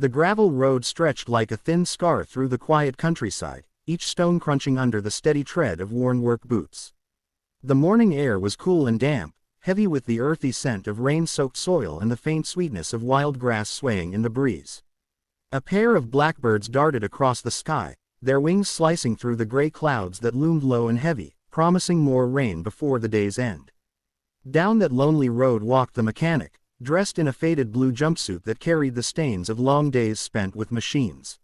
The gravel road stretched like a thin scar through the quiet countryside, each stone crunching under the steady tread of worn work boots. The morning air was cool and damp, heavy with the earthy scent of rain-soaked soil and the faint sweetness of wild grass swaying in the breeze. A pair of blackbirds darted across the sky, their wings slicing through the gray clouds that loomed low and heavy, promising more rain before the day's end. Down that lonely road walked the mechanic, dressed in a faded blue jumpsuit that carried the stains of long days spent with machines.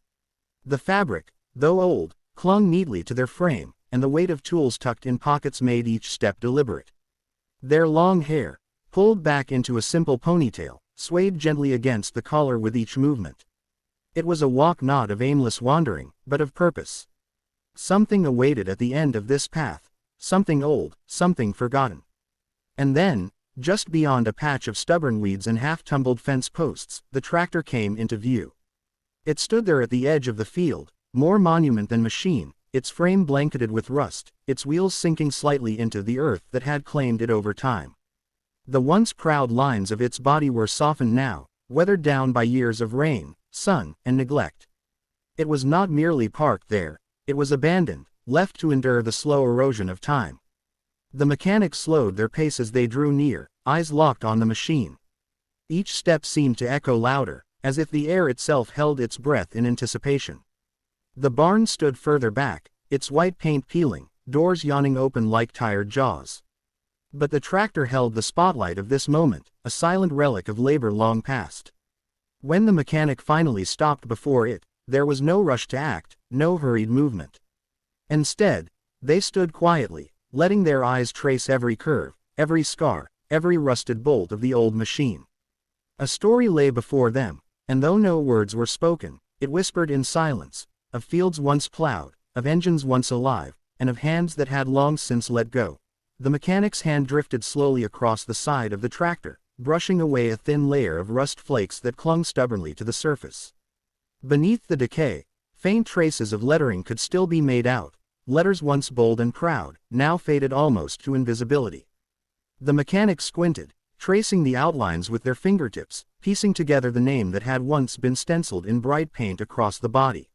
The fabric, though old, clung neatly to their frame, and the weight of tools tucked in pockets made each step deliberate. Their long hair, pulled back into a simple ponytail, swayed gently against the collar with each movement. It was a walk not of aimless wandering, but of purpose. Something awaited at the end of this path, something old, something forgotten. And then, just beyond a patch of stubborn weeds and half-tumbled fence posts, the tractor came into view. It stood there at the edge of the field, more monument than machine, its frame blanketed with rust, its wheels sinking slightly into the earth that had claimed it over time. The once proud lines of its body were softened now, weathered down by years of rain, sun, and neglect. It was not merely parked there, it was abandoned, left to endure the slow erosion of time. The mechanics slowed their pace as they drew near, eyes locked on the machine. Each step seemed to echo louder, as if the air itself held its breath in anticipation. The barn stood further back, its white paint peeling, doors yawning open like tired jaws. But the tractor held the spotlight of this moment, a silent relic of labor long past. When the mechanic finally stopped before it, there was no rush to act, no hurried movement. Instead, they stood quietly, letting their eyes trace every curve, every scar, every rusted bolt of the old machine. A story lay before them, and though no words were spoken, it whispered in silence, of fields once plowed, of engines once alive, and of hands that had long since let go. The mechanic's hand drifted slowly across the side of the tractor, brushing away a thin layer of rust flakes that clung stubbornly to the surface. Beneath the decay, faint traces of lettering could still be made out, letters once bold and proud, now faded almost to invisibility. The mechanic squinted, tracing the outlines with their fingertips, piecing together the name that had once been stenciled in bright paint across the body.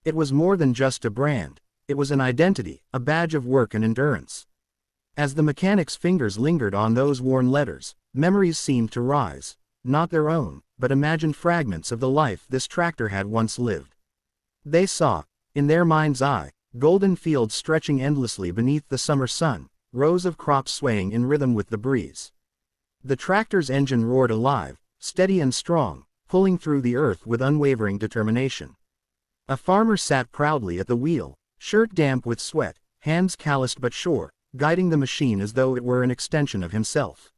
It was more than just a brand, it was an identity, a badge of work and endurance. As the mechanic's fingers lingered on those worn letters, memories seemed to rise, not their own, but imagined fragments of the life this tractor had once lived. They saw, in their mind's eye, golden fields stretching endlessly beneath the summer sun, rows of crops swaying in rhythm with the breeze. The tractor's engine roared alive, steady and strong, pulling through the earth with unwavering determination. A farmer sat proudly at the wheel, shirt damp with sweat, hands calloused but sure, guiding the machine as though it were an extension of himself.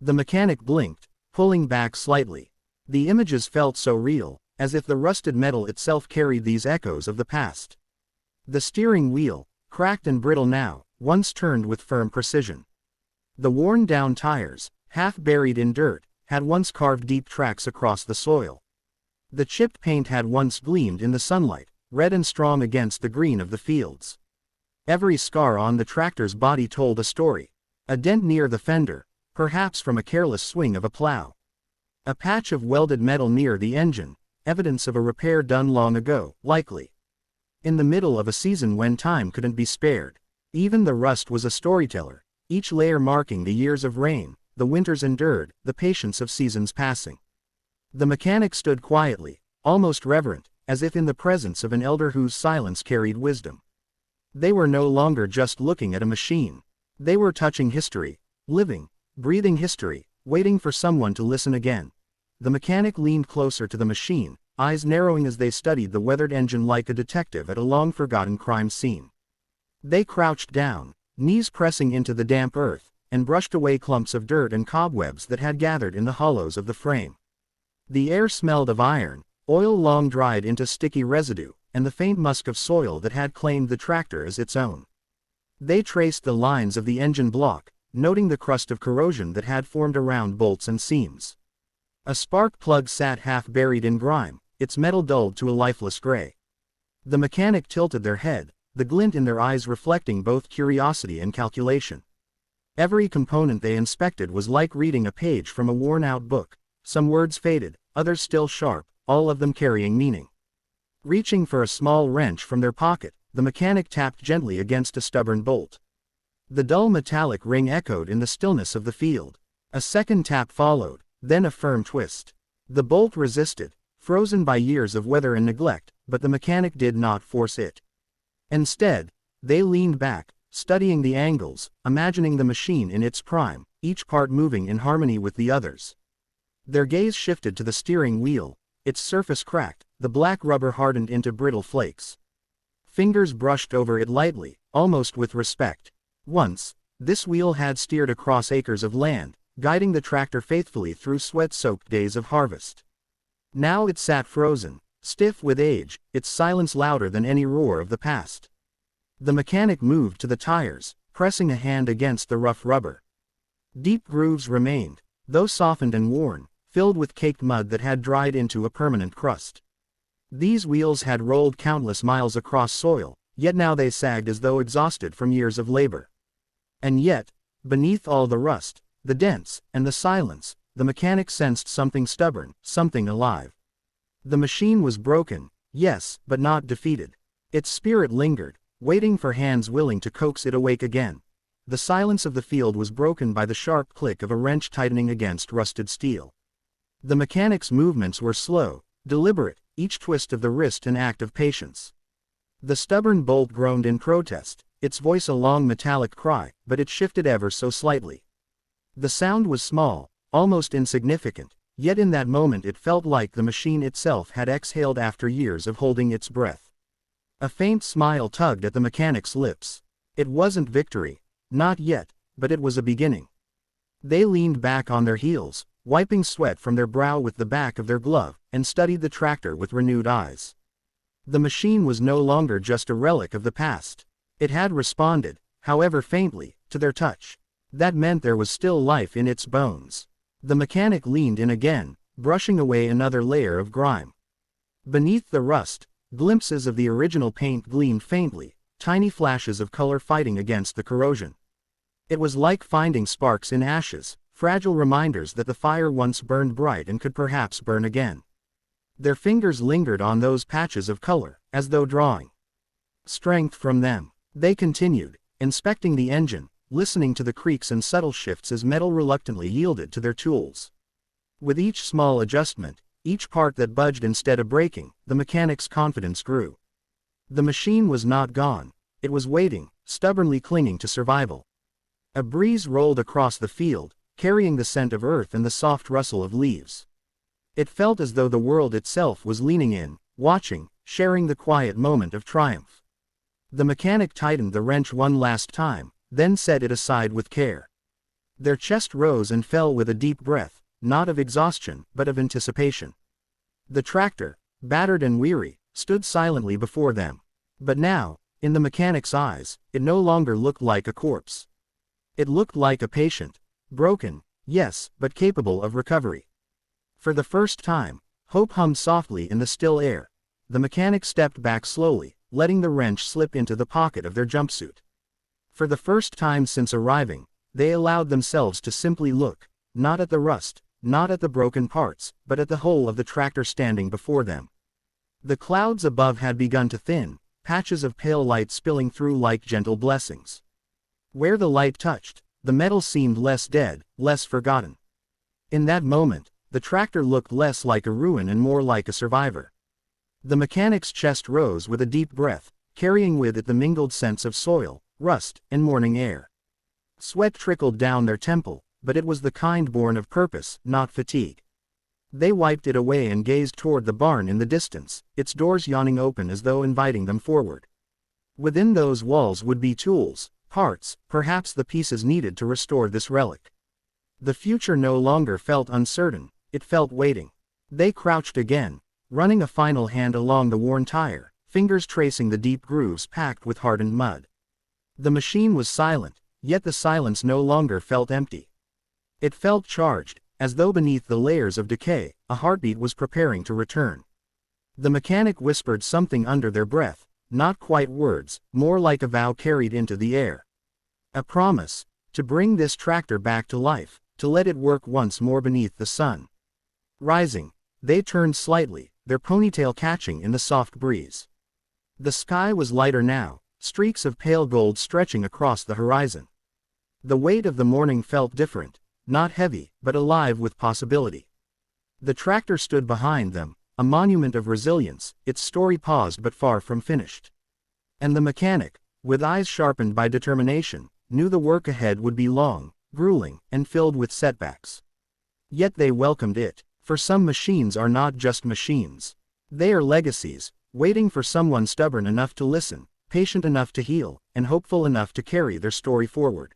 The mechanic blinked, pulling back slightly. The images felt so real, as if the rusted metal itself carried these echoes of the past. The steering wheel, cracked and brittle now, once turned with firm precision. The worn-down tires, half buried in dirt, had once carved deep tracks across the soil. The chipped paint had once gleamed in the sunlight, red and strong against the green of the fields. Every scar on the tractor's body told a story. A dent near the fender, perhaps from a careless swing of a plow. A patch of welded metal near the engine, evidence of a repair done long ago, likely in the middle of a season when time couldn't be spared. Even the rust was a storyteller, each layer marking the years of rain, the winters endured, the patience of seasons passing. The mechanic stood quietly, almost reverent, as if in the presence of an elder whose silence carried wisdom. They were no longer just looking at a machine. They were touching history, living, breathing history, waiting for someone to listen again. The mechanic leaned closer to the machine, eyes narrowing as they studied the weathered engine like a detective at a long-forgotten crime scene. They crouched down, knees pressing into the damp earth, and brushed away clumps of dirt and cobwebs that had gathered in the hollows of the frame. The air smelled of iron, oil long dried into sticky residue, and the faint musk of soil that had claimed the tractor as its own. They traced the lines of the engine block, noting the crust of corrosion that had formed around bolts and seams. A spark plug sat half buried in grime, its metal dulled to a lifeless gray. The mechanic tilted their head, the glint in their eyes reflecting both curiosity and calculation. Every component they inspected was like reading a page from a worn-out book, some words faded, others still sharp, all of them carrying meaning. Reaching for a small wrench from their pocket, the mechanic tapped gently against a stubborn bolt. The dull metallic ring echoed in the stillness of the field. A second tap followed, then a firm twist. The bolt resisted, frozen by years of weather and neglect, but the mechanic did not force it. Instead, they leaned back, studying the angles, imagining the machine in its prime, each part moving in harmony with the others. Their gaze shifted to the steering wheel. Its surface cracked, the black rubber hardened into brittle flakes. Fingers brushed over it lightly, almost with respect. Once, this wheel had steered across acres of land, guiding the tractor faithfully through sweat-soaked days of harvest. Now it sat frozen, stiff with age, its silence louder than any roar of the past. The mechanic moved to the tires, pressing a hand against the rough rubber. Deep grooves remained, though softened and worn, filled with caked mud that had dried into a permanent crust. These wheels had rolled countless miles across soil, yet now they sagged as though exhausted from years of labor. And yet, beneath all the rust, the dents, and the silence, the mechanic sensed something stubborn, something alive. The machine was broken, yes, but not defeated. Its spirit lingered, waiting for hands willing to coax it awake again. The silence of the field was broken by the sharp click of a wrench tightening against rusted steel. The mechanic's movements were slow, deliberate, each twist of the wrist an act of patience. The stubborn bolt groaned in protest, its voice a long metallic cry, but it shifted ever so slightly. The sound was small, almost insignificant, yet in that moment it felt like the machine itself had exhaled after years of holding its breath. A faint smile tugged at the mechanic's lips. It wasn't victory, not yet, but it was a beginning. They leaned back on their heels, wiping sweat from their brow with the back of their glove, and studied the tractor with renewed eyes. The machine was no longer just a relic of the past. It had responded, however faintly, to their touch. That meant there was still life in its bones. The mechanic leaned in again, brushing away another layer of grime. Beneath the rust, glimpses of the original paint gleamed faintly, tiny flashes of color fighting against the corrosion. It was like finding sparks in ashes, fragile reminders that the fire once burned bright and could perhaps burn again. Their fingers lingered on those patches of color, as though drawing strength from them. They continued, inspecting the engine, listening to the creaks and subtle shifts as metal reluctantly yielded to their tools. With each small adjustment, each part that budged instead of breaking, the mechanic's confidence grew. The machine was not gone. It was waiting, stubbornly clinging to survival. A breeze rolled across the field, carrying the scent of earth and the soft rustle of leaves. It felt as though the world itself was leaning in, watching, sharing the quiet moment of triumph. The mechanic tightened the wrench one last time, then set it aside with care. Their chest rose and fell with a deep breath, not of exhaustion, but of anticipation. The tractor, battered and weary, stood silently before them. But now, in the mechanic's eyes, it no longer looked like a corpse. It looked like a patient. Broken, yes, but capable of recovery. For the first time, hope hummed softly in the still air. The mechanic stepped back slowly, letting the wrench slip into the pocket of their jumpsuit. For the first time since arriving, they allowed themselves to simply look, not at the rust, not at the broken parts, but at the whole of the tractor standing before them. The clouds above had begun to thin, patches of pale light spilling through like gentle blessings. Where the light touched, the metal seemed less dead, less forgotten. In that moment, the tractor looked less like a ruin and more like a survivor. The mechanic's chest rose with a deep breath, carrying with it the mingled scents of soil, rust, and morning air. Sweat trickled down their temple, but it was the kind born of purpose, not fatigue. They wiped it away and gazed toward the barn in the distance, its doors yawning open as though inviting them forward. Within those walls would be tools, parts, perhaps the pieces needed to restore this relic. The future no longer felt uncertain, it felt waiting. They crouched again, running a final hand along the worn tire, fingers tracing the deep grooves packed with hardened mud. The machine was silent, yet the silence no longer felt empty. It felt charged, as though beneath the layers of decay, a heartbeat was preparing to return. The mechanic whispered something under their breath, not quite words, more like a vow carried into the air. A promise, to bring this tractor back to life, to let it work once more beneath the sun. Rising, they turned slightly, their ponytail catching in the soft breeze. The sky was lighter now, streaks of pale gold stretching across the horizon. The weight of the morning felt different, not heavy, but alive with possibility. The tractor stood behind them, a monument of resilience, its story paused but far from finished. And the mechanic, with eyes sharpened by determination, knew the work ahead would be long, grueling, and filled with setbacks. Yet they welcomed it, for some machines are not just machines. They are legacies, waiting for someone stubborn enough to listen, patient enough to heal, and hopeful enough to carry their story forward.